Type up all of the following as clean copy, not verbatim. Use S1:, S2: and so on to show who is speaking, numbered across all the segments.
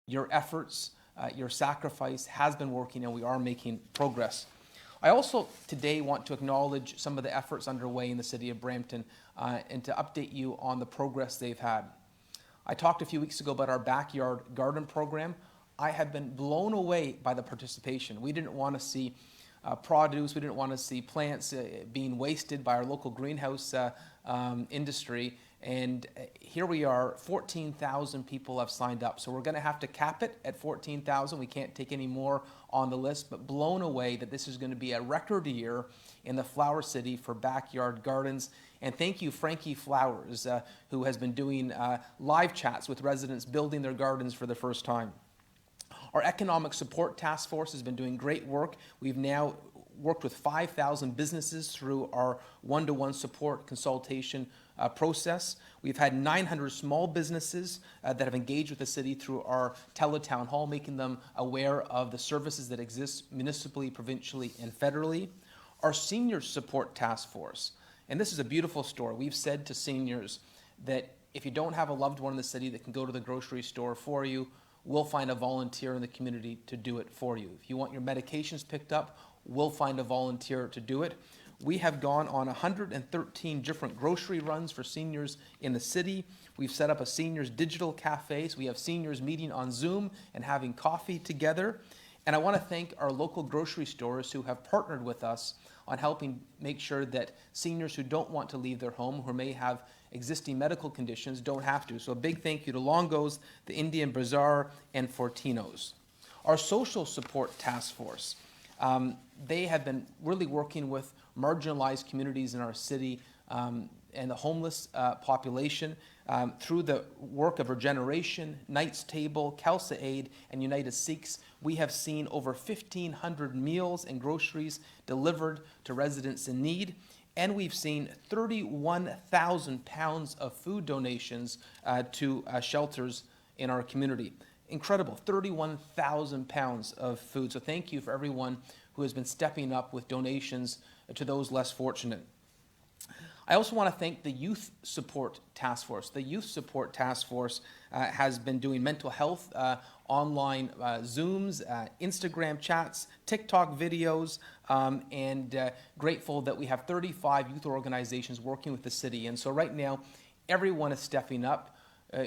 S1: Your efforts, your sacrifice has been working, and we are making progress. I also today want to acknowledge some of the efforts underway in the city of Brampton and to update you on the progress they've had. I talked a few weeks ago about our backyard garden program. I have been blown away by the participation. We didn't want to see produce, we didn't want to see plants being wasted by our local greenhouse industry. And here we are, 14,000 people have signed up. So we're going to have to cap it at 14,000. We can't take any more on the list, but blown away that this is going to be a record year in the Flower City for backyard gardens. And thank you, Frankie Flowers, who has been doing live chats with residents building their gardens for the first time. Our Economic Support Task Force has been doing great work. We've now worked with 5,000 businesses through our one-to-one support consultation process. We've had 900 small businesses that have engaged with the city through our teletown hall, making them aware of the services that exist municipally, provincially, and federally. Our Senior Support Task Force, and this is a beautiful story. We've said to seniors that if you don't have a loved one in the city that can go to the grocery store for you, we'll find a volunteer in the community to do it for you. If you want your medications picked up, we'll find a volunteer to do it. We have gone on 113 different grocery runs for seniors in the city. We've set up a seniors digital cafe, so we have seniors meeting on Zoom and having coffee together. And I want to thank our local grocery stores who have partnered with us on helping make sure that seniors who don't want to leave their home, who may have existing medical conditions, don't have to. So a big thank you to Longo's, the Indian Bazaar, and Fortino's. Our Social Support Task Force, they have been really working with marginalized communities in our city and the homeless population through the work of Regeneration, Knights Table, Khalsa Aid, and United Sikhs. We have seen over 1,500 meals and groceries delivered to residents in need, and we've seen 31,000 pounds of food donations to shelters in our community. Incredible, 31,000 pounds of food. So thank you for everyone who has been stepping up with donations to those less fortunate. I also want to thank the Youth Support Task Force. The Youth Support Task Force has been doing mental health, online Zooms, Instagram chats, TikTok videos, and grateful that we have 35 youth organizations working with the city. And so right now, everyone is stepping up.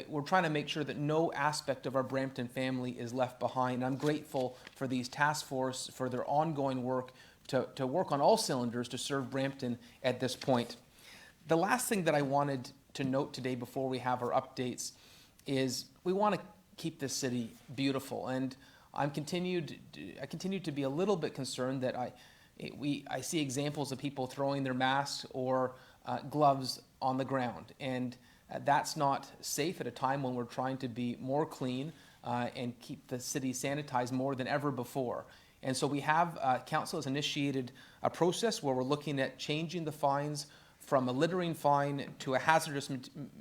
S1: We're trying to make sure that no aspect of our Brampton family is left behind. I'm grateful for these task force, for their ongoing work to work on all cylinders to serve Brampton at this point. The last thing that I wanted to note today before we have our updates is we want to keep this city beautiful. And I continue to be a little bit concerned that I see examples of people throwing their masks or gloves on the ground. And that's not safe at a time when we're trying to be more clean and keep the city sanitized more than ever before. And so we have, council has initiated a process where we're looking at changing the fines from a littering fine to a hazardous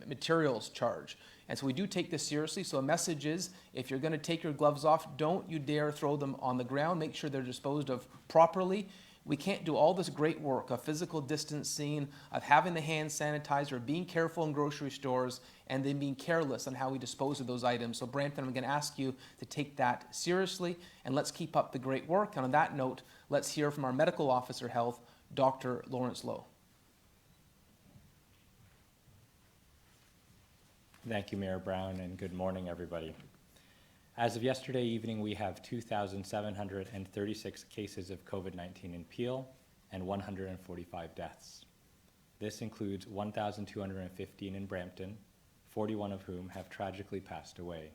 S1: materials charge. And so we do take this seriously. So a message is, if you're going to take your gloves off, don't you dare throw them on the ground. Make sure they're disposed of properly. We can't do all this great work of physical distancing, of having the hand sanitizer, being careful in grocery stores, and then being careless on how we dispose of those items. So Brampton, I'm going to ask you to take that seriously, and let's keep up the great work. And on that note, let's hear from our Medical Officer Health, Dr. Lawrence Lowe.
S2: Thank you, Mayor Brown, and good morning, everybody. As of yesterday evening, we have 2,736 cases of COVID-19 in Peel and 145 deaths. This includes 1,215 in Brampton, 41 of whom have tragically passed away.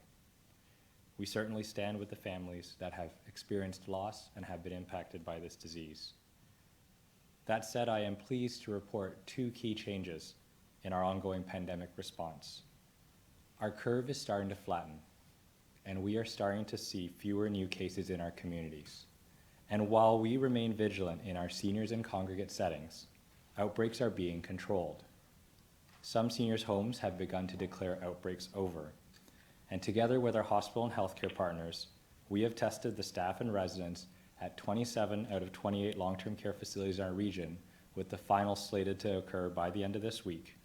S2: We certainly stand with the families that have experienced loss and have been impacted by this disease. That said, I am pleased to report two key changes in our ongoing pandemic response. Our curve is starting to flatten, and we are starting to see fewer new cases in our communities. And while we remain vigilant in our seniors and congregate settings, outbreaks are being controlled. Some seniors' homes have begun to declare outbreaks over, and together with our hospital and healthcare partners, we have tested the staff and residents at 27 out of 28 long-term care facilities in our region, with the final slated to occur by the end of this week,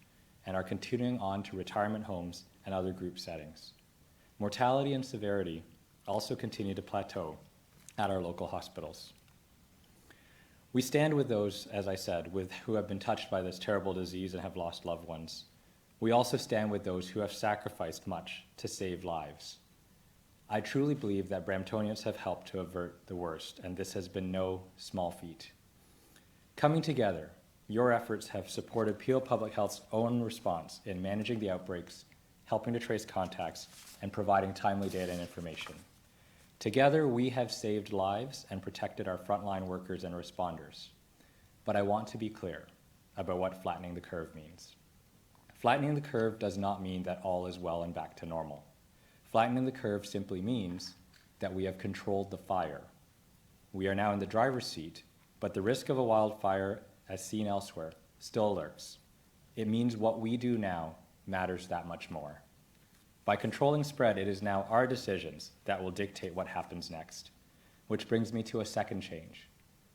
S2: and are continuing on to retirement homes and other group settings. Mortality and severity also continue to plateau at our local hospitals. We stand with those, as I said, who have been touched by this terrible disease and have lost loved ones. We also stand with those who have sacrificed much to save lives. I truly believe that Bramptonians have helped to avert the worst, and this has been no small feat. Coming together, your efforts have supported Peel Public Health's own response in managing the outbreaks, helping to trace contacts, and providing timely data and information. Together, we have saved lives and protected our frontline workers and responders. But I want to be clear about what flattening the curve means. Flattening the curve does not mean that all is well and back to normal. Flattening the curve simply means that we have controlled the fire. We are now in the driver's seat, but the risk of a wildfire, as seen elsewhere, still lurks. It means what we do now matters that much more. By controlling spread, it is now our decisions that will dictate what happens next. Which brings me to a second change.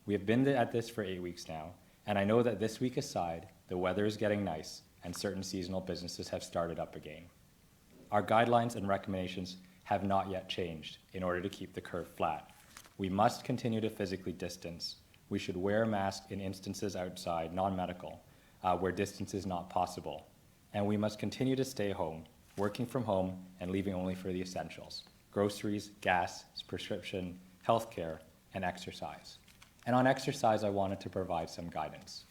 S2: We have been at this for 8 weeks now, and I know that this week aside, the weather is getting nice and certain seasonal businesses have started up again. Our guidelines and recommendations have not yet changed in order to keep the curve flat. We must continue to physically distance. We should wear a mask in instances outside, non-medical, where distance is not possible. And we must continue to stay home, working from home and leaving only for the essentials: groceries, gas, prescription, healthcare, and exercise. And on exercise, I wanted to provide some guidance.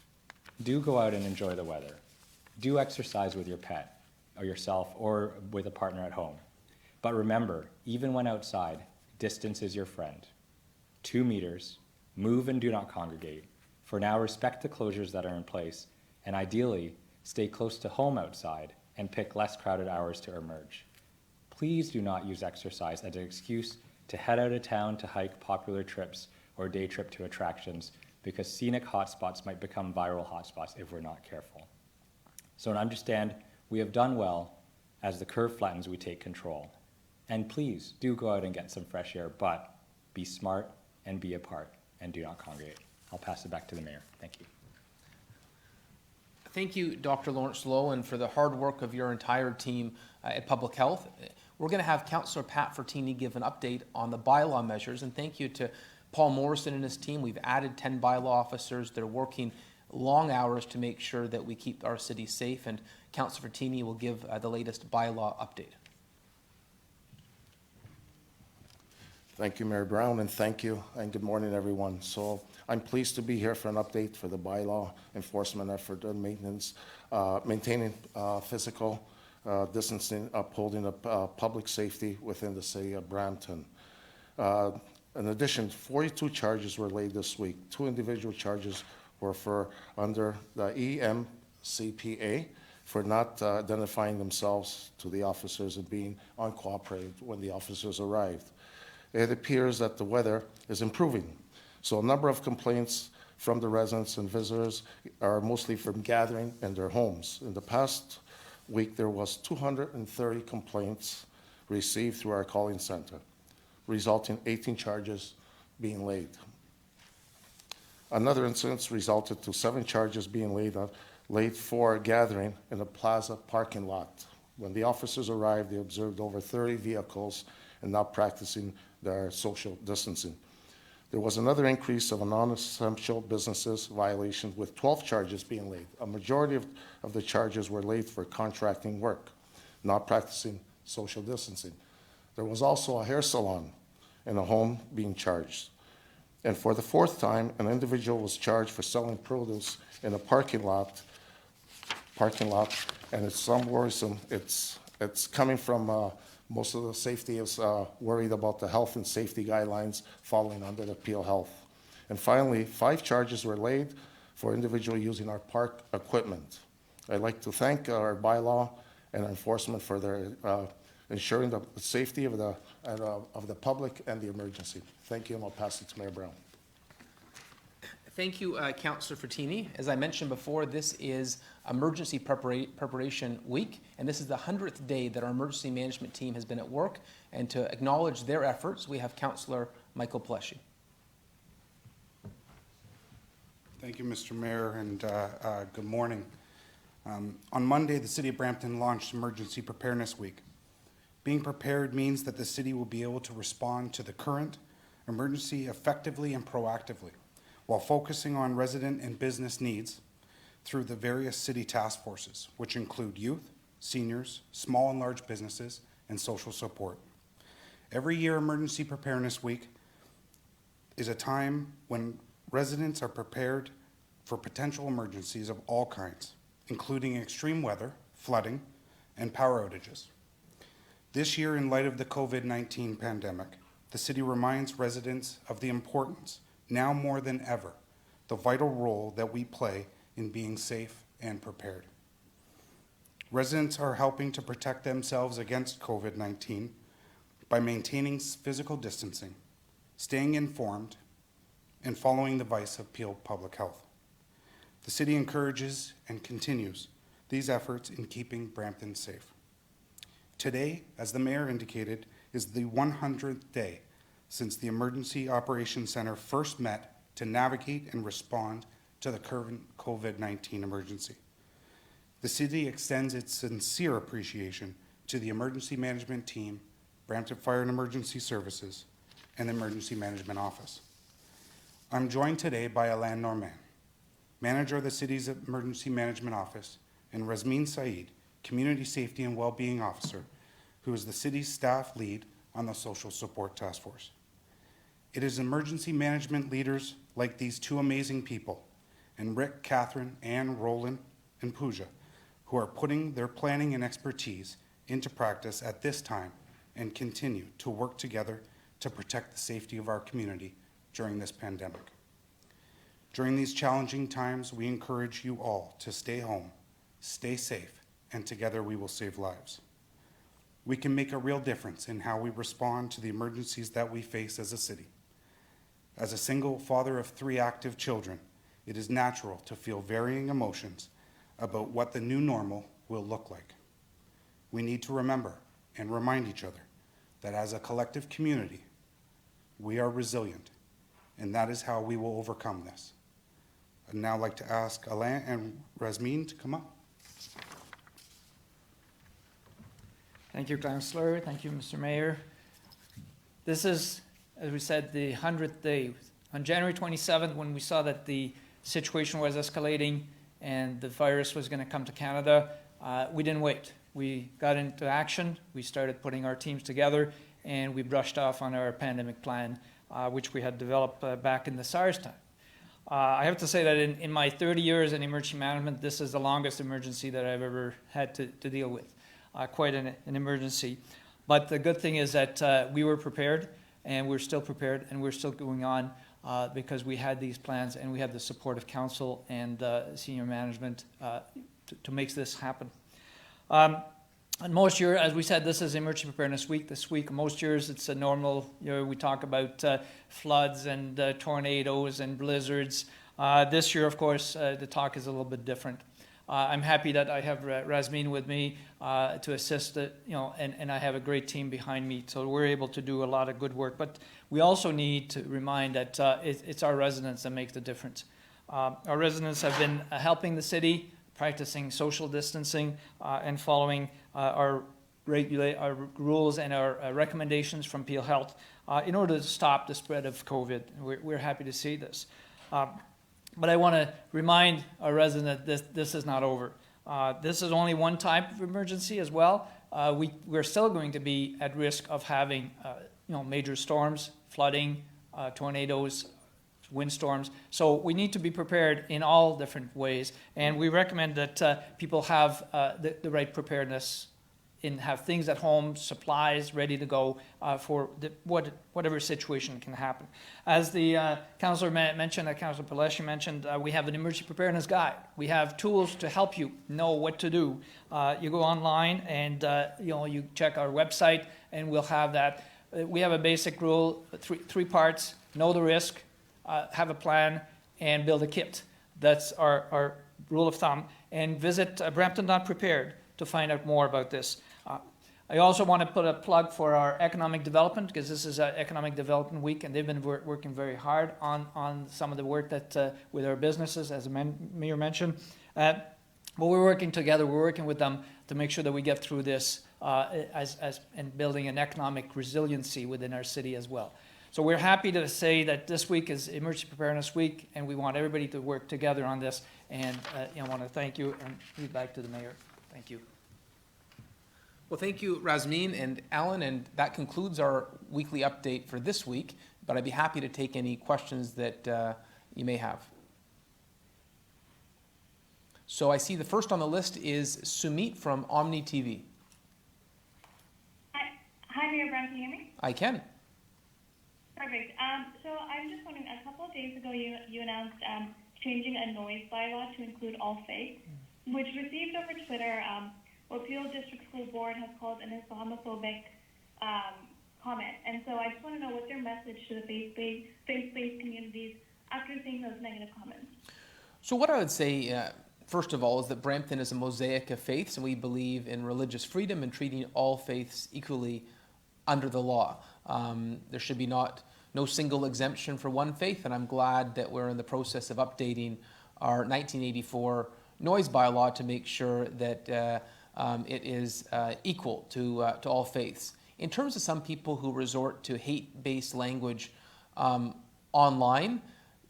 S2: Do go out and enjoy the weather. Do exercise with your pet, or yourself, or with a partner at home. But remember, even when outside, distance is your friend. 2 meters, move and do not congregate. For now, respect the closures that are in place, and ideally, stay close to home outside and pick less crowded hours to emerge. Please do not use exercise as an excuse to head out of town to hike popular trips or day trip to attractions, because scenic hotspots might become viral hotspots if we're not careful. So understand, we have done well. As the curve flattens, we take control. And please do go out and get some fresh air, but be smart and be apart and do not congregate. I'll pass it back to the mayor. Thank you.
S1: Thank you, Dr. Lawrence Lowe, and for the hard work of your entire team at Public Health. We're going to have Councillor Pat Fortini give an update on the bylaw measures, and thank you to Paul Morrison and his team. We've added 10 bylaw officers. They're working long hours to make sure that we keep our city safe, and Councillor Fortini will give the latest bylaw update.
S3: Thank you, Mayor Brown, and thank you, and good morning, everyone. So I'm pleased to be here for an update for the bylaw enforcement effort and maintenance, maintaining physical distancing, upholding the public safety within the city of Brampton. In addition, 42 charges were laid this week. 2 individual charges were for under the EMCPA for not identifying themselves to the officers and being uncooperative when the officers arrived. It appears that the weather is improving. So a number of complaints from the residents and visitors are mostly from gathering in their homes. In the past week, there was 230 complaints received through our calling center, resulting in 18 charges being laid. Another incident resulted to 7 charges being laid for gathering in a plaza parking lot. When the officers arrived, they observed over 30 vehicles and not practicing their social distancing. There was another increase of a non-essential businesses violation with 12 charges being laid. A majority of the charges were laid for contracting work, not practicing social distancing. There was also a hair salon and a home being charged. And for the 4th time, an individual was charged for selling produce in a parking lot, and it's some worrisome. It's coming from most of the safety is worried about the health and safety guidelines falling under the Peel Health. And finally, 5 charges were laid for individual using our park equipment. I'd like to thank our bylaw and enforcement for their ensuring the safety of the public and the emergency. Thank you, and I'll pass it to Mayor Brown.
S1: Thank you, Councillor Fortini. As I mentioned before, this is Emergency Preparation Week, and this is the 100th day that our emergency management team has been at work. And to acknowledge their efforts, we have Councillor Michael Pleshy.
S4: Thank you, Mr. Mayor, and good morning. On Monday, the City of Brampton launched Emergency Preparedness Week. Being prepared means that the city will be able to respond to the current emergency effectively and proactively, while focusing on resident and business needs through the various city task forces, which include youth, seniors, small and large businesses, and social support. Every year, Emergency Preparedness Week is a time when residents are prepared for potential emergencies of all kinds, including extreme weather, flooding, and power outages. This year, in light of the COVID-19 pandemic, the city reminds residents of the importance, now more than ever, the vital role that we play in being safe and prepared. Residents are helping to protect themselves against COVID-19 by maintaining physical distancing, staying informed, and following the advice of Peel Public Health. The city encourages and continues these efforts in keeping Brampton safe. Today, as the mayor indicated, is the 100th day since the Emergency Operations Center first met to navigate and respond to the current COVID-19 emergency. The city extends its sincere appreciation to the emergency management team, Brampton Fire and Emergency Services, and the Emergency Management Office. I'm joined today by Alain Normand, manager of the city's Emergency Management Office, and Rasmeen Saeed, Community Safety and Wellbeing Officer, who is the city's staff lead on the Social Support Task Force. It is emergency management leaders like these two amazing people, and Rick, Catherine, Anne, Roland, and Pooja, who are putting their planning and expertise into practice at this time and continue to work together to protect the safety of our community during this pandemic. During these challenging times, we encourage you all to stay home, stay safe, and together we will save lives. We can make a real difference in how we respond to the emergencies that we face as a city. As a single father of 3 active children, it is natural to feel varying emotions about what the new normal will look like. We need to remember and remind each other that as a collective community, we are resilient, and that is how we will overcome this. I'd now like to ask Alain and Rasmeen to come up.
S5: Thank you, Councillor. Thank you, Mr. Mayor. This is, as we said, the 100th day. On January 27th, when we saw that the situation was escalating and the virus was going to come to Canada, we didn't wait. We got into action. We started putting our teams together, and we brushed off on our pandemic plan, which we had developed back in the SARS time. I have to say that in my 30 years in emergency management, this is the longest emergency that I've ever had to deal with. Quite an emergency. But the good thing is that we were prepared, and we're still prepared, and we're still going on because we had these plans and we had the support of council and senior management to make this happen. And most years, as we said, this is Emergency Preparedness Week. This week, most years, it's a normal, we talk about floods and tornadoes and blizzards. This year, of course, the talk is a little bit different. I'm happy that I have Rasmeen with me to assist it, and I have a great team behind me, so we're able to do a lot of good work. But we also need to remind that it's our residents that make the difference. Our residents have been helping the city, practicing social distancing, and following our rules and our recommendations from Peel Health in order to stop the spread of COVID. We're happy to see this. But I want to remind our residents that this is not over. This is only one type of emergency as well. We're still going to be at risk of having major storms, flooding, tornadoes, windstorms. So we need to be prepared in all different ways. And we recommend that people have the right preparedness and have things at home, supplies ready to go for whatever situation can happen. As the councillor mentioned, Councillor Pelleshi mentioned, we have an emergency preparedness guide. We have tools to help you know what to do. You go online and you check our website, and we'll have that. We have a basic rule, three parts: know the risk, have a plan, and build a kit. That's our rule of thumb. And visit brampton.prepared to find out more about this. I also want to put a plug for our economic development, because this is an economic development week, and they've been working very hard on some of the work that with our businesses, as the mayor mentioned. But we're working together. We're working with them to make sure that we get through this and building an economic resiliency within our city as well. So we're happy to say that this week is Emergency Preparedness Week, and we want everybody to work together on this. And I want to thank you and lead back to the mayor. Thank you.
S1: Well, thank you, Razmeen and Alan, and that concludes our weekly update for this week, but I'd be happy to take any questions that you may have. So I see the first on the list is Sumit from Omni TV.
S6: Hi, Mayor Brown, can you hear me?
S1: I can.
S6: Perfect. So I'm just wondering, a couple of days ago you announced changing a noise bylaw to include all faiths, which received over Twitter what Peel District School Board has called an Islamophobic comment. And so I just want to know what's your message to the faith-based communities after seeing those negative comments?
S1: So what I would say, first of all, is that Brampton is a mosaic of faiths, and we believe in religious freedom and treating all faiths equally under the law. There should be no single exemption for one faith, and I'm glad that we're in the process of updating our 1984 noise bylaw to make sure that it is equal to all faiths. In terms of some people who resort to hate-based language online,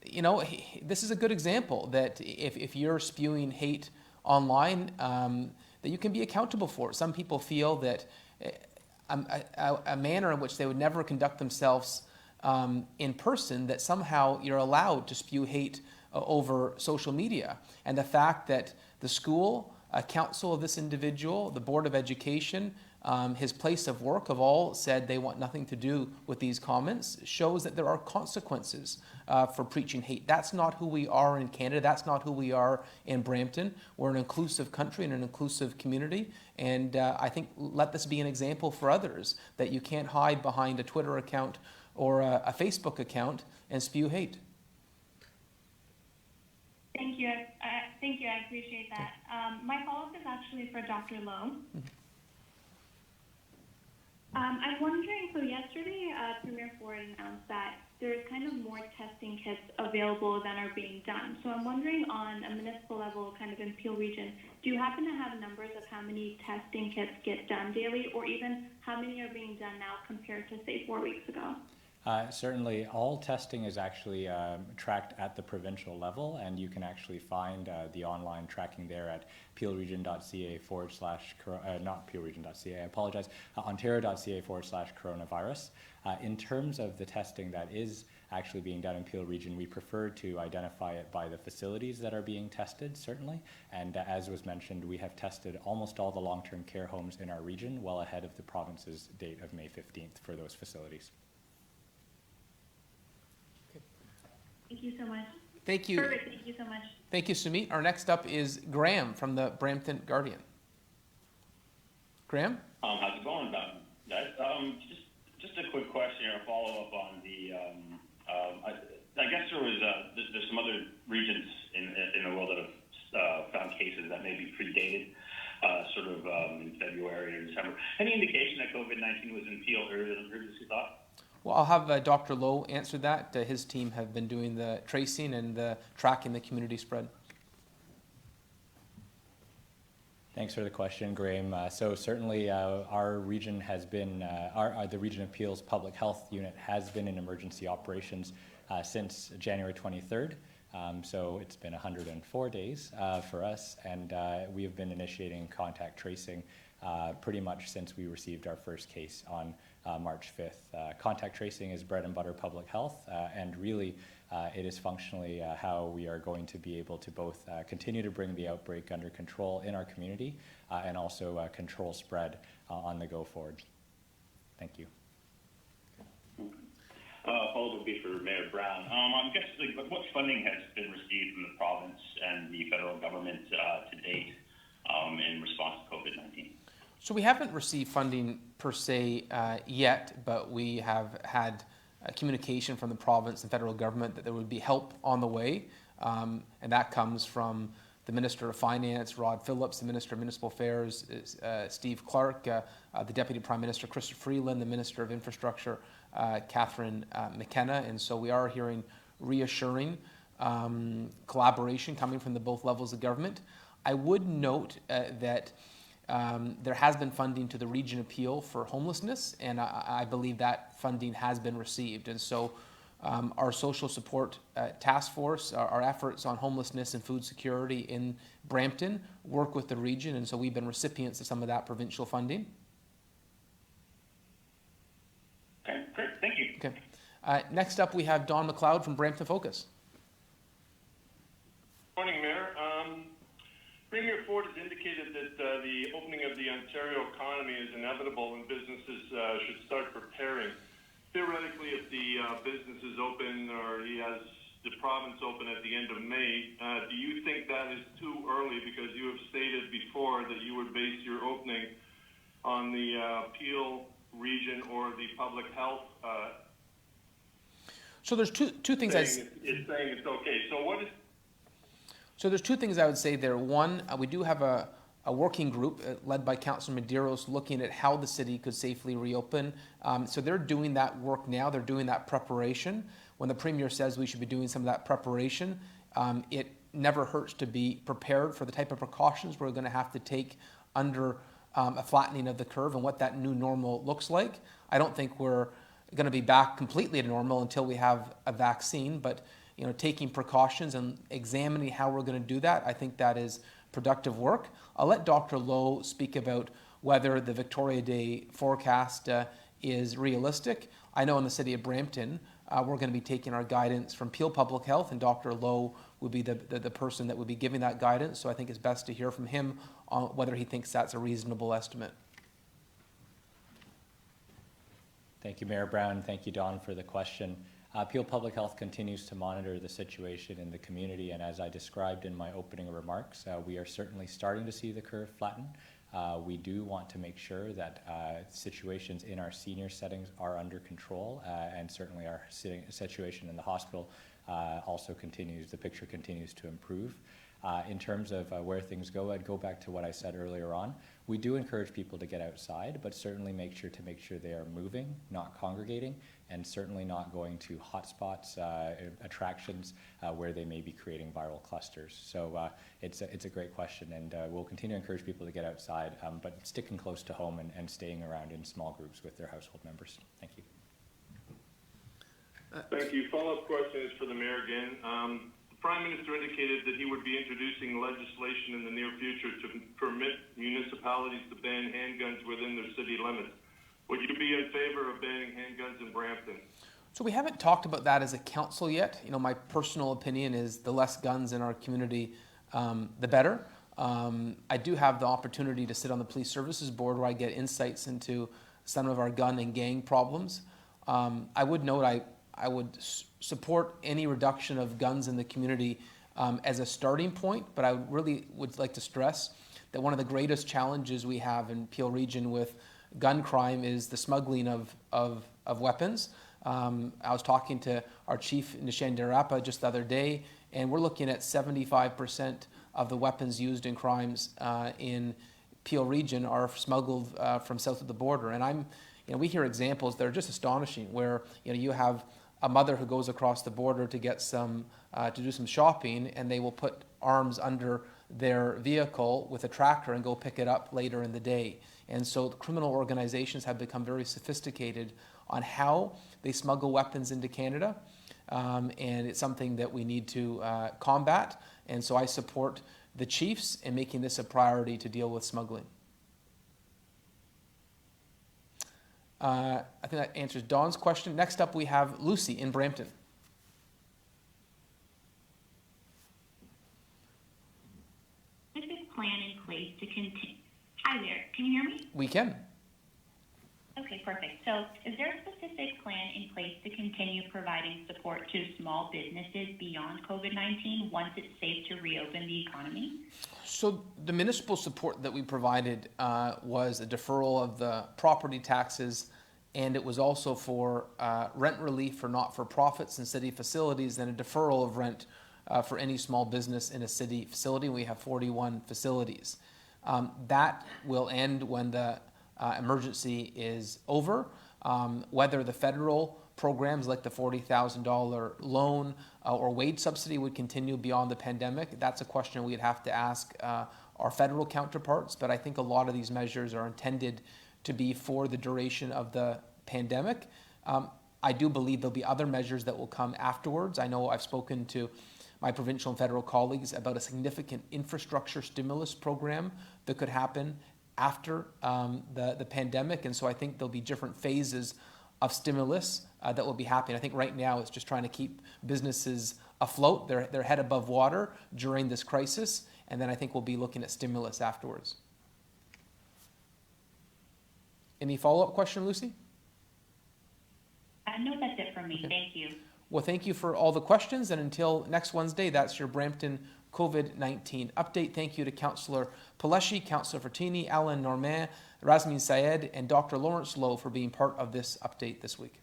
S1: you know, this is a good example that if you're spewing hate online, that you can be accountable for it. Some people feel that a manner in which they would never conduct themselves in person, that somehow you're allowed to spew hate over social media. And the fact that the school, council of this individual, the Board of Education, his place of work have all said they want nothing to do with these comments shows that there are consequences for preaching hate. That's not who we are in Canada. That's not who we are in Brampton. We're an inclusive country and an inclusive community. And I think let this be an example for others that you can't hide behind a Twitter account or a Facebook account and spew hate.
S6: Thank you. Thank you. I appreciate that. My follow-up is actually for Dr. Lowe. I'm wondering, so yesterday, Premier Ford announced that there's kind of more testing kits available than are being done. So I'm wondering on a municipal level, kind of in Peel Region, do you happen to have numbers of how many testing kits get done daily, or even how many are being done now compared to, say, 4 weeks ago?
S2: Certainly, all testing is actually tracked at the provincial level, and you can actually find the online tracking there at peelregion.ca / not peelregion.ca, I apologize, ontario.ca / coronavirus. In terms of the testing that is actually being done in Peel Region, we prefer to identify it by the facilities that are being tested, certainly. And as was mentioned, we have tested almost all the long-term care homes in our region well ahead of the province's date of May 15th for those facilities.
S6: Thank you so much.
S1: Thank you.
S6: Perfect. Thank you so much.
S1: Thank you, Sumit. Our next up is Graham from the Brampton Guardian. Graham?
S7: How's it going, Don? Just a quick question or a follow-up on the, I guess there's some other regions in the world that have found cases that may be predated, in February or December. Any indication that COVID-19 was in Peel earlier than previously thought?
S1: Well, I'll have Dr. Lowe answer that. His team have been doing the tracing and tracking the community spread.
S2: Thanks for the question, Graham. So certainly our region has been, the Region of Peel's Public Health Unit has been in emergency operations since January 23rd. So it's been 104 days for us, and we have been initiating contact tracing pretty much since we received our first case on March 5th. Contact tracing is bread and butter public health, and really it is functionally how we are going to be able to both continue to bring the outbreak under control in our community and also control spread on the go forward. Thank you.
S7: Follow-up would be for Mayor Brown. I'm guessing what funding has been received from the province and the federal government to date in response to COVID-19?
S1: So we haven't received funding per se yet, but we have had communication from the province and federal government that there would be help on the way, and that comes from the Minister of Finance, Rod Phillips, the Minister of Municipal Affairs, Steve Clark, the Deputy Prime Minister, Chrystia Freeland, the Minister of Infrastructure, Catherine McKenna, and so we are hearing reassuring collaboration coming from both levels of government. I would note that There has been funding to the Region Appeal for homelessness, and I believe that funding has been received. And so our social support task force, our efforts on homelessness and food security in Brampton work with the region, and so we've been recipients of some of that provincial funding.
S7: Okay, great, thank you.
S1: Okay. Next up, we have Don McLeod from Brampton Focus.
S8: Morning, Mayor. Premier Ford has indicated that the opening of the Ontario economy is inevitable and businesses should start preparing. Theoretically, if the business is open or he has the province open at the end of May, do you think that is too early? Because you have stated before that you would base your opening on the Peel region or the public health.
S1: So there's two things.
S8: It's saying it's okay. So what is?
S1: So there's two things I would say there. One, we do have a working group led by Councillor Medeiros looking at how the city could safely reopen. So they're doing that work now. They're doing that preparation. When the Premier says we should be doing some of that preparation, it never hurts to be prepared for the type of precautions we're going to have to take under a flattening of the curve and what that new normal looks like. I don't think we're going to be back completely to normal until we have a vaccine, but taking precautions and examining how we're going to do that, I think that is productive work. I'll let Dr. Lowe speak about whether the Victoria Day forecast is realistic. I know in the city of Brampton, we're going to be taking our guidance from Peel Public Health, and Dr. Lowe would be the person that would be giving that guidance. So I think it's best to hear from him on whether he thinks that's a reasonable estimate.
S2: Thank you, Mayor Brown. Thank you, Don, for the question. Peel Public Health continues to monitor the situation in the community, and as I described in my opening remarks, we are certainly starting to see the curve flatten. We do want to make sure that situations in our senior settings are under control, and certainly our situation in the hospital also continues, the picture continues to improve. In terms of where things go, I'd go back to what I said earlier on. We do encourage people to get outside, but certainly make sure they are moving, not congregating, and certainly not going to hotspots, attractions where they may be creating viral clusters. So it's a great question, and we'll continue to encourage people to get outside, but sticking close to home and staying around in small groups with their household members. Thank you.
S8: Thank you. Follow-up question is for the Mayor again. The Prime Minister indicated that he would be introducing legislation in the near future to permit municipalities to ban handguns within their city limits. Would you be in favor of banning handguns in Brampton?
S1: So we haven't talked about that as a council yet. My personal opinion is the less guns in our community, the better. I do have the opportunity to sit on the Police Services Board where I get insights into some of our gun and gang problems. I would note I would support any reduction of guns in the community as a starting point, but I really would like to stress that one of the greatest challenges we have in Peel Region with gun crime is the smuggling of weapons. I was talking to our chief, Nishan Derapa, just the other day, and we're looking at 75% of the weapons used in crimes in Peel Region are smuggled from south of the border. And we hear examples that are just astonishing where you have a mother who goes across the border to get to do some shopping, and they will put arms under their vehicle with a tractor and go pick it up later in the day. And so the criminal organizations have become very sophisticated on how they smuggle weapons into Canada, and it's something that we need to combat. And so I support the chiefs in making this a priority to deal with smuggling. I think that answers Dawn's question. Next up, we have Lucy in Brampton.
S9: Specific plan in place to continue. Hi there, can you hear me?
S1: We can.
S9: Okay, perfect. So is there a specific plan in place to continue providing support to small businesses beyond COVID-19 once it's safe to reopen the economy?
S1: So the municipal support that we provided was a deferral of the property taxes, and it was also for rent relief for not-for-profits and city facilities, and a deferral of rent for any small business in a city facility. We have 41 facilities. That will end when the emergency is over. Whether the federal programs like the $40,000 loan or wage subsidy would continue beyond the pandemic, that's a question we'd have to ask our federal counterparts, but I think a lot of these measures are intended to be for the duration of the pandemic. I do believe there'll be other measures that will come afterwards. I know I've spoken to my provincial and federal colleagues about a significant infrastructure stimulus program that could happen after the pandemic, and so I think there'll be different phases of stimulus that will be happening. I think right now it's just trying to keep businesses afloat, their head above water during this crisis, and then I think we'll be looking at stimulus afterwards. Any follow-up question, Lucy?
S9: No, that's it from me. Thank you.
S1: Well, thank you for all the questions, and until next Wednesday, that's your Brampton COVID-19 update. Thank you to Councillor Paleshi, Councillor Fertini, Alan Normand, Rasmin Syed, and Dr. Lawrence Lowe for being part of this update this week.